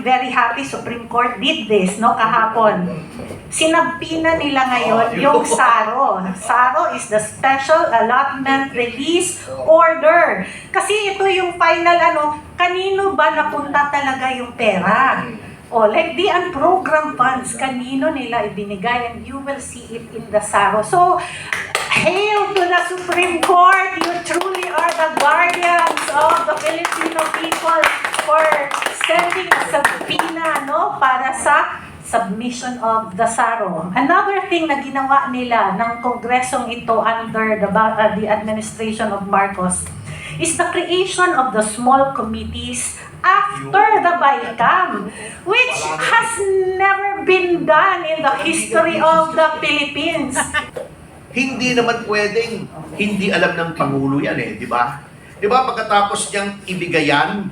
I'm very happy Supreme Court did this, no, kahapon. Sinabina nila ngayon yung SARO. SARO is the Special Allotment Release Order. Kasi ito yung final kanino ba napunta talaga yung pera? Like the unprogrammed funds, kanino nila ibinigay, and you will see it in the SARO. So, hail to the Supreme Court! You truly are the guardians of the Filipino people for sending a subpoena, para sa submission of the SARO. Another thing na ginawa nila ng kongresong ito under the administration of Marcos is the creation of the small committees after the BICAM, which has never been done in the history of the Philippines. Hindi naman pwedeng hindi alam ng Pangulo yan di ba? Di ba pagkatapos niyang ibigay yan,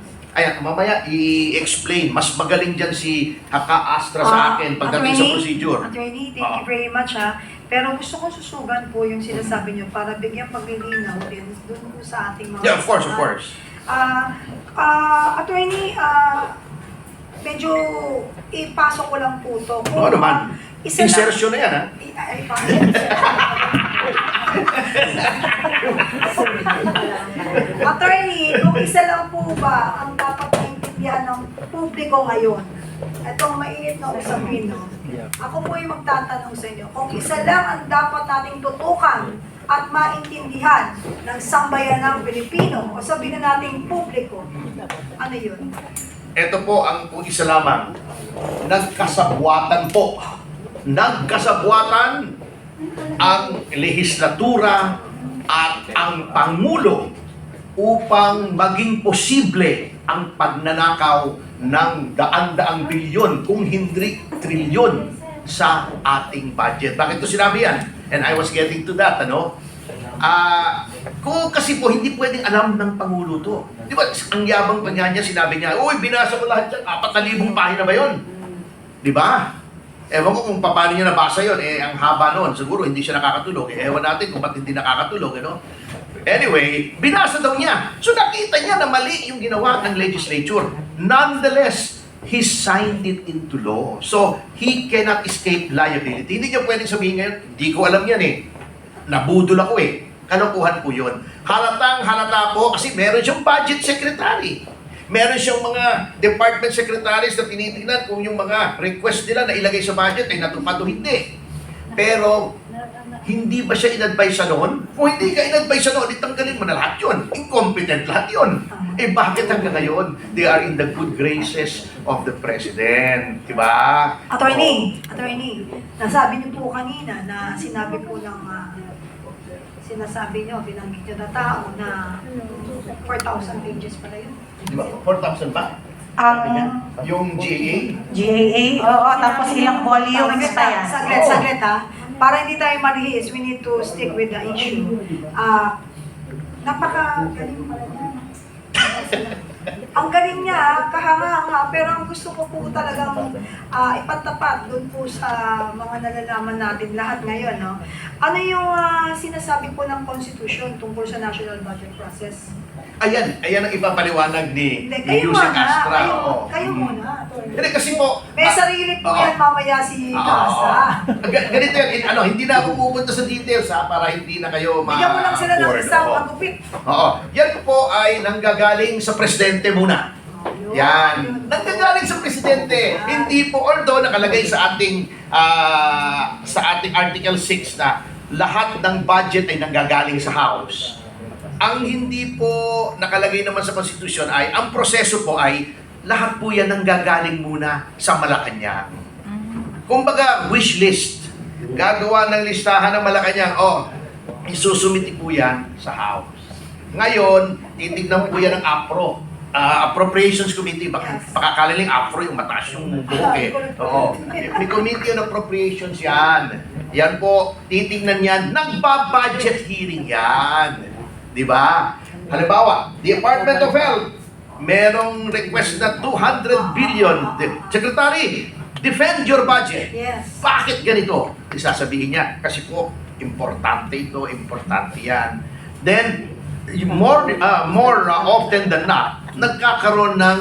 mamaya i-explain, mas magaling dyan si Haka Astra sa akin pagdating sa procedure. Attorney, thank you very much Pero gusto ko susugan po yung sinasabi niyo para bigyan paglilinaw din doon po sa ating mga... Yeah, of course, of course. Attorney, medyo ipasok ko lang po ito. Oo naman. Insertion na yan, Ay, Attorney, kung isa lang po ba ang dapat maintindihan ng publiko ngayon, itong mainit na usapin, ako po yung magtatanong sa inyo, kung isa lang ang dapat nating tutukan at maintindihan ng sambayanang Pilipino, o sabihin na nating publiko, ano yun? Ito po ang kung isa lamang, nagkasabwatan po. Nagkasabwatan ang lehislatura at ang Pangulo upang maging posible ang pagnanakaw ng daan-daang bilyon kung hindi trilyon sa ating budget. Bakit ito sinabi yan? And I was getting to that, kung kasi po hindi pwedeng alam ng Pangulo to. Di ba, ang yabang pa niya, sinabi niya, uy, binasa ko lahat yan, 4,000 pahina ba yun? Di ba? Ewan ko kung paano niya nabasa yun, ang haba noon, siguro hindi siya nakakatulog. Ewan natin kung ba't hindi nakakatulog, Anyway, binasa daw niya. So nakita niya na mali yung ginawa ng legislature. Nonetheless, he signed it into law. So, he cannot escape liability. Hindi niya pwedeng sabihin ngayon, hindi ko alam yan Nabudol ako Kalokohan po yun. Halatang halata po kasi meron siyang budget secretary. Meron siyang mga department secretaries na tinitingnan kung yung mga request nila na ilagay sa budget ay natupad o hindi. Pero, hindi ba siya in-advise noon? Kung hindi ka in-advise noon, itanggalin mo na lahat yun. Incompetent lahat yun. Bakit hanggang ngayon? They are in the good graces of the President. Diba? Attorney, nasabi niyo po kanina na sinabi po ng sinasabi niyo, binanggit niyo na tao na 4,000 pages pala yun. Diba? 4,000 ba? Yung GAA? GAA, tapos ilang volumes pa yan. Saglit Para hindi tayo marihis, we need to stick with the issue. Napaka-galing pala niya. Ang galing niya, kahanga-hanga, pero ang gusto ko po talagang ipatapat doon po sa mga nalalaman natin lahat ngayon. Ano yung sinasabi po ng Constitution tungkol sa national budget process? Ayan ang ipapaliwanag ni Kayo Yusek muna, Astra. kayo muna. Hindi kasi po, May sarili po yan mamaya si Casa. ganito yan, hindi na ako pupunta sa details para hindi na kayo Bigyan mo lang sila ng isang magupit. Yan po ay nanggagaling sa presidente muna. Yan. Nanggagaling sa presidente. Hindi po, although nakalagay sa ating Article 6 na lahat ng budget ay nanggagaling sa House. Ang hindi po nakalagay naman sa Constitution ay, ang proseso po ay, lahat po yan nanggagaling muna sa Malacanang. Kumbaga, wish list. Gagawa ng listahan ng Malacanang, isusumiti po yan sa House. Ngayon, titignan po yan ng APRO. Appropriations Committee, pakakalaling APRO yung mataas yung buhok May Committee on Appropriations yan. Yan po, titignan yan, nagba-budget hearing yan. Diba? Halimbawa, Department of Health, merong request na 200 billion. Secretary, defend your budget. Yes. Bakit ganito? Isasabihin niya, kasi po, importante ito, importante yan. Then, more often than not, nagkakaroon ng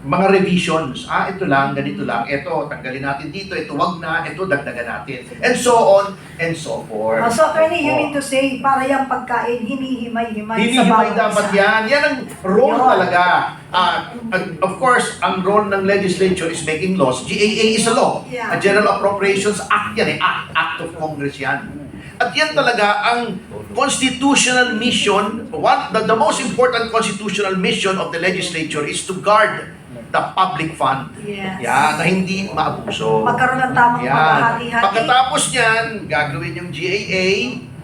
mga revisions. Ito lang, ganito lang, ito, tanggalin natin dito, ito wag na, ito dagdagan natin. And so on and so forth. So, attorney, you mean to say, para yung pagkain, hinihimay-himay sa Hinihimay bawat dapat isa. yan. Yan ang role Yun. talaga. Of course, ang role ng legislature is making laws. GAA is a law. Yeah. A General Appropriations Act yan Act of Congress yan. At yan talaga ang constitutional mission, the most important constitutional mission of the legislature is to guard the public fund. Yes. Yan, na hindi maabuso. Magkaroon ng tamang Yan. paghahati-hati. Pagkatapos niyan, gagawin yung GAA,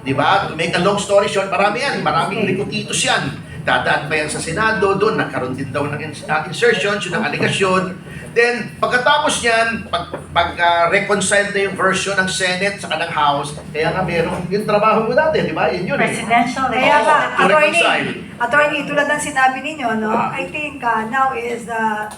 di ba? To make a long story short, marami yan. Maraming rikutitos yan. Dadaan pa yan sa Senado, doon nagkaroon din daw ng insertion, yun ang aligasyon. Then, pagkatapos niyan, reconcile na yung version ng Senate sa kanang House, kaya nga meron yung trabaho mo dati, di ba? Yun yun eh. Presidential Kaya Oo, nga, to reconcile. attorney, tulad ng sinabi ninyo, no? I think now is the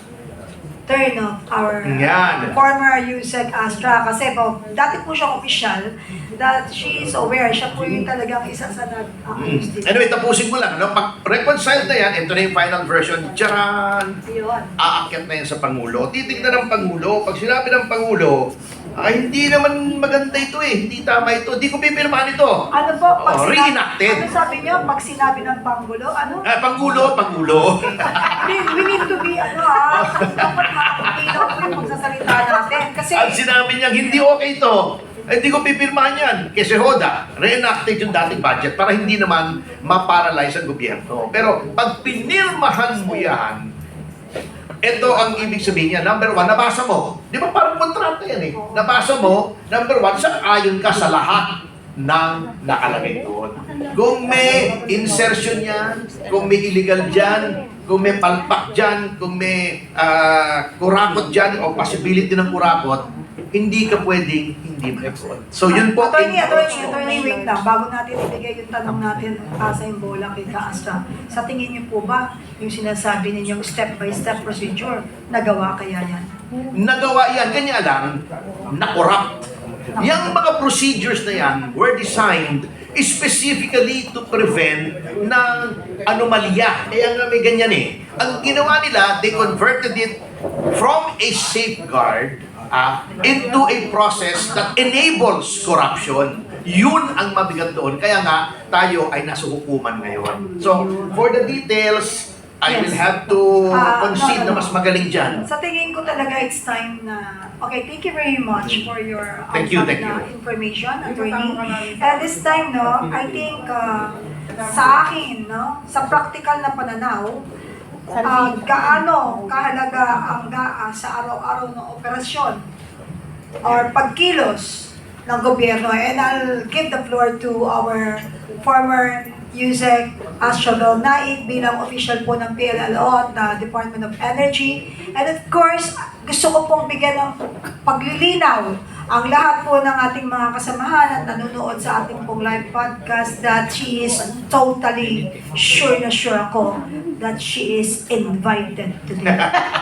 turn of our Yan. former USEC Astra kasi po, dati po siya official that she is aware, siya po yung talagang isa sa nag-accuse dito. Anyway, tapusin ko lang. No? Pag reconcile na yan, ito na yung final version. Tcharan! Yun. Aakyat na yan sa Pangulo. Titignan ng Pangulo. Pag sinabi ng Pangulo, hindi naman maganda ito eh. Hindi tama ito. Hindi ko pipirmahan ito. Ano po? Reenacted. Ano sabi niyo? Pag sinabi ng Pangulo, ano? Pangulo. We need to be, dapat makakapilaw po yung pagsasalita natin. Kasi, At sinabi niya, hindi okay ito. Hindi ko pipirmahan yan. Kasi Hoda, reenacted yung dating budget para hindi naman ma-paralyze ang gobyerno. Pero pag pinirmahan mo yan, ito ang ibig sabihin niya. Number one, nabasa mo. Di ba parang kontrata yan eh. Nabasa mo, number one, ayon ka sa lahat ng nakalagay doon. Kung may insertion yan, kung may illegal dyan, kung may palpak dyan, kung may kurakot dyan, o possibility ng kurakot, hindi ka pwedeng hindi mag-report. So yun po. attorney, wait lang. Bago natin ibigay yung tanong natin sa yung bola kay Ka-Astra, sa tingin niyo po ba yung sinasabi ninyong step-by-step procedure, nagawa kaya yan? Nagawa yan, kanya lang, na-corrupt. Yung mga procedures na yan were designed specifically to prevent ng anomalya. Kaya nga may ganyan eh. Ang ginawa nila, they converted it from a safeguard into a process that enables corruption. Yun ang mabigat doon. Kaya nga, tayo ay nasa hukuman ngayon. So, for the details, I will have to concede na mas magaling dyan. Sa tingin ko talaga it's time na, okay, thank you very much for your Thank you. information, attorney. And this time, no, I think sa akin, no, sa practical na pananaw, gaano kahalaga ang GAA sa araw-araw ng operasyon or pagkilos ng gobyerno. And I'll give the floor to our former USEC Astrobel Naik bilang official po ng PLLO at Department of Energy. And of course, gusto ko pong bigyan ng paglilinaw ang lahat po ng ating mga kasamahan at nanonood sa ating pong live podcast that she is totally sure na sure ako that she is invited today.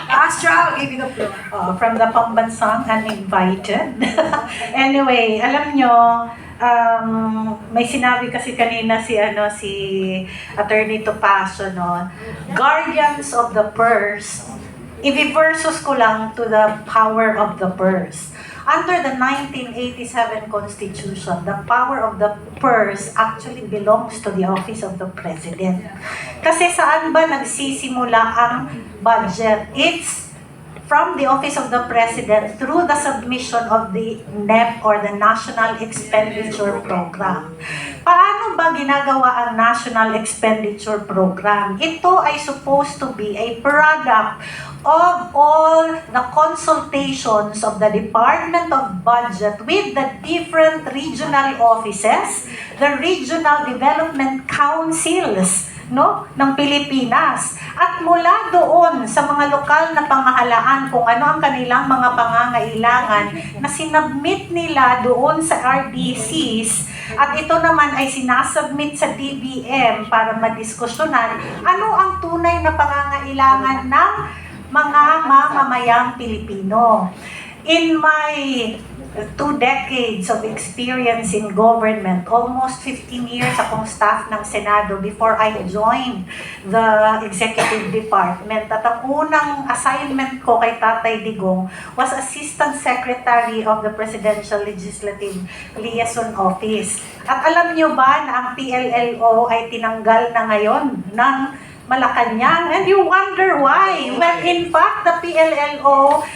Astra, I'll give you the floor. From the Pambansang Uninvited. Anyway, alam nyo, may sinabi kasi kanina si Attorney Topacio, no? Guardians of the purse. I-versus ko lang to the power of the purse. Under the 1987 Constitution, the power of the purse actually belongs to the office of the President. Kasi saan ba nagsisimula ang budget? It's from the office of the President through the submission of the NEP or the National Expenditure Program. Paano ba ginagawa ang National Expenditure Program? Ito ay supposed to be a product of all the consultations of the Department of Budget with the different regional offices, the regional development councils, no, ng Pilipinas. At mula doon sa mga lokal na pamahalaan kung ano ang kanilang mga pangangailangan na sinubmit nila doon sa RDCs, at ito naman ay sinasubmit sa DBM para madiskusyonan ano ang tunay na pangangailangan ng mga mamamayang Pilipino. In my 2 decades of experience in government, almost 15 years akong staff ng Senado before I joined the executive department. At ang unang assignment ko kay Tatay Digong was Assistant Secretary of the Presidential Legislative Liaison Office. At alam niyo ba na ang PLLO ay tinanggal na ngayon ng Malacanang? And you wonder why? When in fact, the PLLO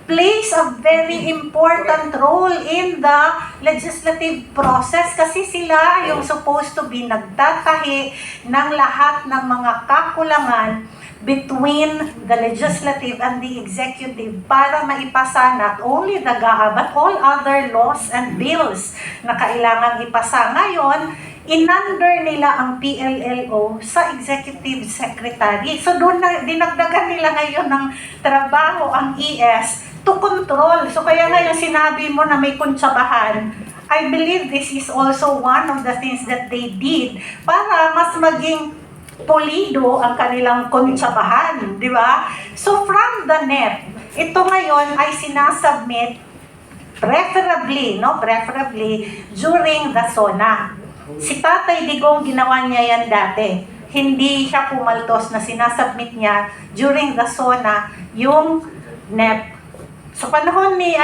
plays a very important role in the legislative process kasi sila yung supposed to be nagtatahi ng lahat ng mga kakulangan between the legislative and the executive para maipasa not only the GAA but all other laws and bills na kailangan ipasa. Ngayon, in-under nila ang PLLO sa executive secretary. So doon na dinagdagan nila ngayon ng trabaho ang ES to control. So kaya nga yung sinabi mo na may kuntsabahan, I believe this is also one of the things that they did para mas maging polido ang kanilang kuntsabahan, di ba? So from the NEP, ito ngayon ay sinasubmit preferably during the SONA. Si Tatay Digong ginawa niya yan dati. Hindi siya pumaltos na sinasubmit niya during the SONA yung NEP. Sa panahon ni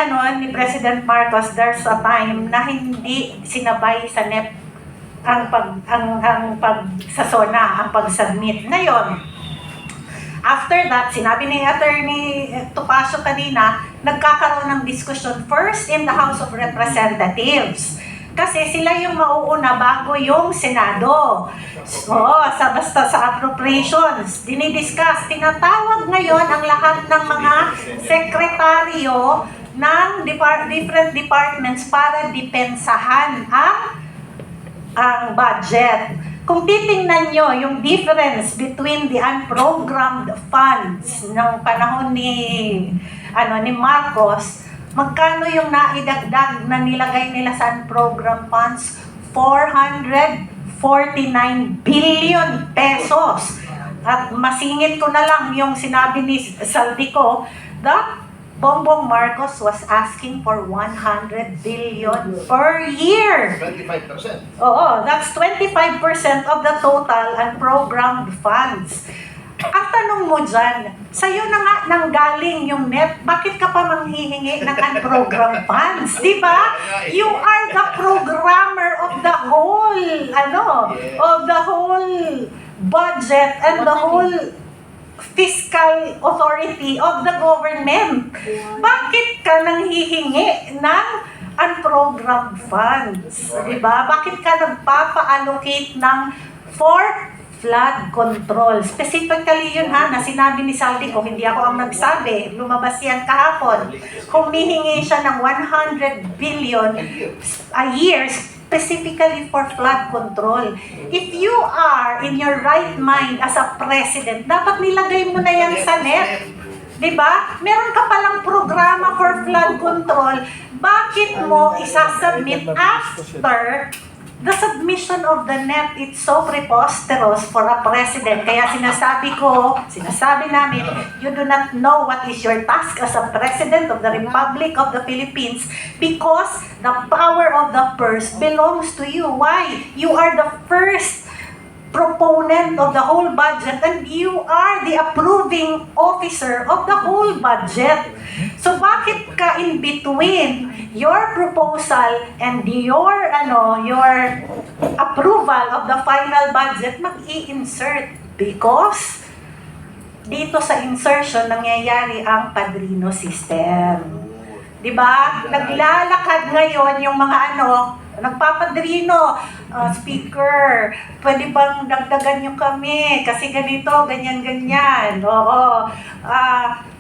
President Marcos, there's a time na hindi sinabay sa NEP ang sa SONA ang pag-submit. Ngayon, after that, sinabi ni Attorney Topacio kanina, nagkakaroon ng discussion first in the House of Representatives. Kasi sila yung mauuna bago yung Senado. Basta sa appropriations, dinidiscuss. Tinatawag ngayon ang lahat ng mga sekretaryo ng different departments para depensahan ang budget. Kung titingnan nyo yung difference between the unprogrammed funds ng panahon ni Marcos, magkano yung naidagdag na nilagay nila sa unprogrammed funds? 449 billion pesos. At masingit ko na lang yung sinabi ni Saldico that Bongbong Marcos was asking for 100 billion per year. 25%. Oo, that's 25% of the total unprogrammed funds. Ang tanong mo dyan, sa'yo na nga nanggaling yung NEP, bakit ka pa manghihingi ng unprogrammed funds? Di ba? You are the programmer of the whole budget and the whole fiscal authority of the government. Bakit ka nanghihingi ng unprogrammed funds? Di ba? Bakit ka nagpapa-allocate for flood control? Specifically yun na sinabi ni Saldi ko, hindi ako ang nagsabi, lumabas yan kahapon. Humihingi siya ng 100 billion a year specifically for flood control. If you are in your right mind as a president, dapat nilagay mo na yan sa NEP. Diba? Meron ka palang programa for flood control, bakit mo isasubmit after the submission of the NEP? It's so preposterous for a president. Kaya sinasabi namin, you do not know what is your task as a president of the Republic of the Philippines because the power of the purse belongs to you. Why? You are the first proponent of the whole budget and you are the approving officer of the whole budget. So bakit ka in between your proposal and your approval of the final budget mag-i-insert? Because dito sa insertion nangyayari ang padrino system. Diba? Naglalakad ngayon yung mga nagpapadrino, speaker, pwede bang dagdagan nyo kami? Kasi ganito, ganyan. Oo.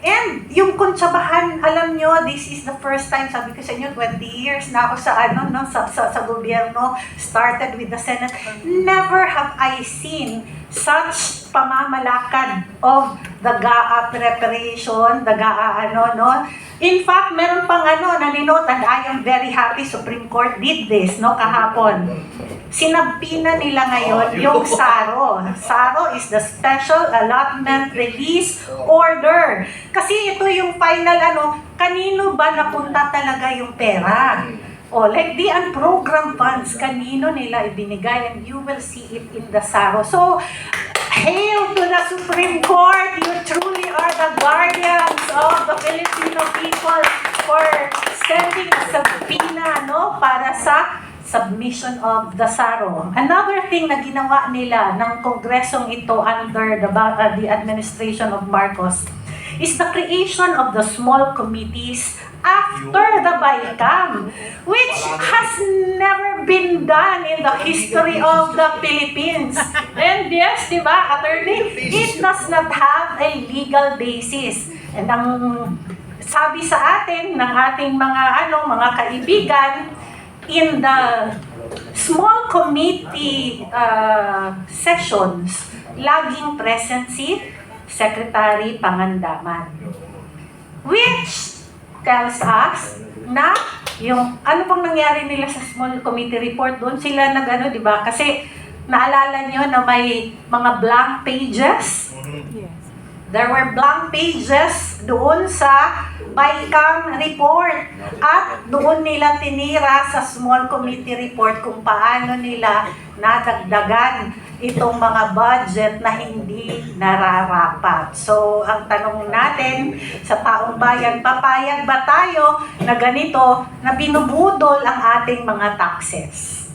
And yung kuntsabahan, alam nyo, this is the first time, sabi ko sa inyo, 20 years na ako sa gobyerno, started with the Senate. Never have I seen such pamamalakad of preparation, no? In fact, meron pang naninote, and I am very happy Supreme Court did this, no, kahapon. Sinabina nila ngayon yung SARO. SARO is the Special Allotment Release Order. Kasi ito yung final, kanino ba napunta talaga yung pera? Like the unprogrammed funds, kanino nila ibinigay, and you will see it in the SARO. So, hail to the Supreme Court! You truly are the guardians of the Filipino people for sending a subpoena, para sa submission of the SARO. Another thing na ginawa nila ng kongresong ito under the administration of Marcos is the creation of the small committees after the BICAM, which has never been done in the history of the Philippines. And yes, di ba, attorney, it does not have a legal basis. And ang sabi sa atin ng ating mga kaibigan, in the small committee sessions, laging present si Secretary Pangandaman, which tells us na yung ano pang nangyari nila sa small committee report, doon sila di ba? Kasi naalala nyo na may mga blank pages. There were blank pages doon sa BICAM report. At doon nila tinira sa small committee report kung paano nila nadagdagan itong mga budget na hindi nararapat. So, ang tanong natin sa taong bayan, papayag ba tayo na ganito, na binubudol ang ating mga taxes?